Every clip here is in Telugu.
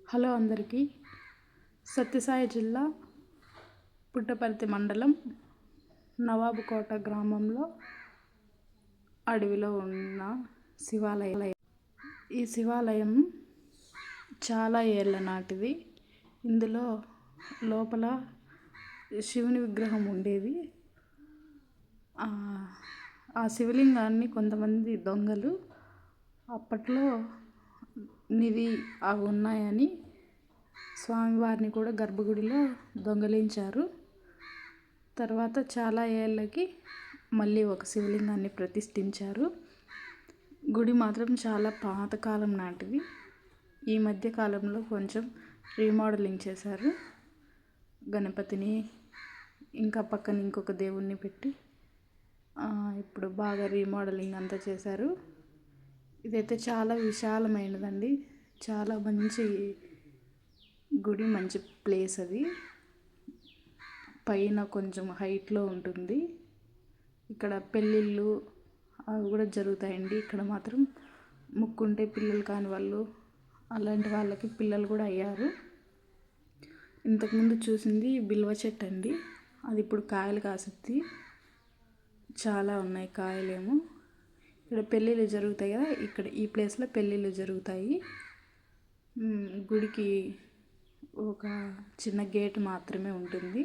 హలో అందరికీ. సత్యసాయి జిల్లా పుట్టపర్తి మండలం నవాబుకోట గ్రామంలో అడవిలో ఉన్న శివాలయం. ఈ శివాలయం చాలా ఏళ్ళ నాటిది. ఇందులో లోపల శివుని విగ్రహం ఉండేది. ఆ శివలింగాన్ని కొంతమంది దొంగలు అప్పట్లో నిధి అవి ఉన్నాయని స్వామివారిని కూడా గర్భగుడిలో దొంగలించారు. తర్వాత చాలా ఏళ్ళకి మళ్ళీ ఒక శివలింగాన్ని ప్రతిష్ఠించారు. గుడి మాత్రం చాలా పాతకాలం నాటిది. ఈ మధ్య కాలంలో కొంచెం రీమోడలింగ్ చేశారు. గణపతిని ఇంకా పక్కన ఇంకొక దేవుణ్ణి పెట్టి ఇప్పుడు బాగా రీమోడలింగ్ అంతా చేశారు. ఇదైతే చాలా విశాలమైనదండి. చాలా మంచి గుడి, మంచి ప్లేస్. అది పైన కొంచెం హైట్లో ఉంటుంది. ఇక్కడ పెళ్ళిళ్ళు అవి కూడా జరుగుతాయండి. ఇక్కడ మాత్రం ముక్కుంటే పిల్లలు కాని వాళ్ళు, అలాంటి వాళ్ళకి పిల్లలు కూడా అయ్యారు. ఇంతకుముందు చూసింది బిల్వ చెట్టు అండి. అది ఇప్పుడు కాయలు కాస్తుంది. చాలా ఉన్నాయి కాయలేమో. ఇక్కడ పెళ్ళిళ్ళు జరుగుతాయి కదా, ఇక్కడ ఈ ప్లేస్లో పెళ్ళిళ్ళు జరుగుతాయి. గుడికి ఒక చిన్న గేట్ మాత్రమే ఉంటుంది.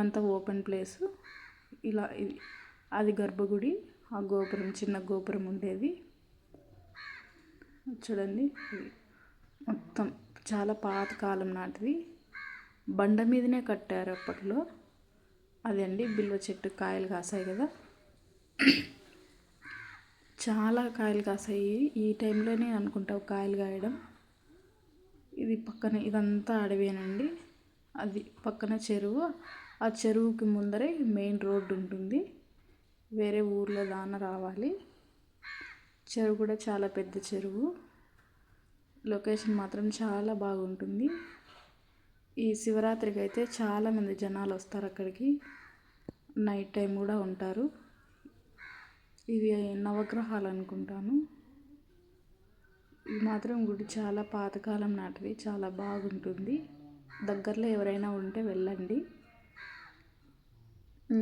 అంతా ఓపెన్ ప్లేసు. ఇలా అది గర్భగుడి. ఆ గోపురం చిన్న గోపురం ఉండేది. చూడండి, మొత్తం చాలా పాతకాలం నాటిది. బండ మీదనే కట్టారు అప్పట్లో. అదే అండి బిల్వ చెట్టు. కాయలు కాసాయి కదా, చాలా కాయలు కాసాయి. ఈ టైంలోనే అనుకుంటావు కాయలు కాయడం. ఇది పక్కన ఇదంతా అడవేనండి. అది పక్కన చెరువు. ఆ చెరువుకి ముందరే మెయిన్ రోడ్డు ఉంటుంది. వేరే ఊర్లో దాన రావాలి. చెరువు కూడా చాలా పెద్ద చెరువు. లొకేషన్ మాత్రం చాలా బాగుంటుంది. ఈ శివరాత్రికి అయితే చాలామంది జనాలు వస్తారు అక్కడికి. నైట్ టైం కూడా ఉంటారు. ఇవి నవగ్రహాలు అనుకుంటాను. ఇది మాత్రం గుడి చాలా పాతకాలం నాటిది. చాలా బాగుంటుంది. దగ్గరలో ఎవరైనా ఉంటే వెళ్ళండి.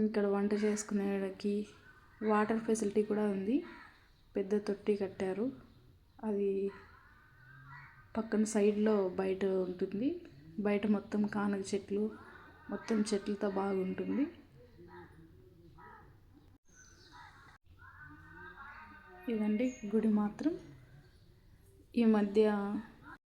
ఇక్కడ వంట చేసుకునేకి వాటర్ ఫెసిలిటీ కూడా ఉంది. పెద్ద తొట్టి కట్టారు. అది పక్కన సైడ్లో బయట ఉంటుంది. బయట మొత్తం కానగ చెట్లు, మొత్తం చెట్లతో బాగుంటుంది. ఇదండి గుడి మాత్రం. ఈ మధ్య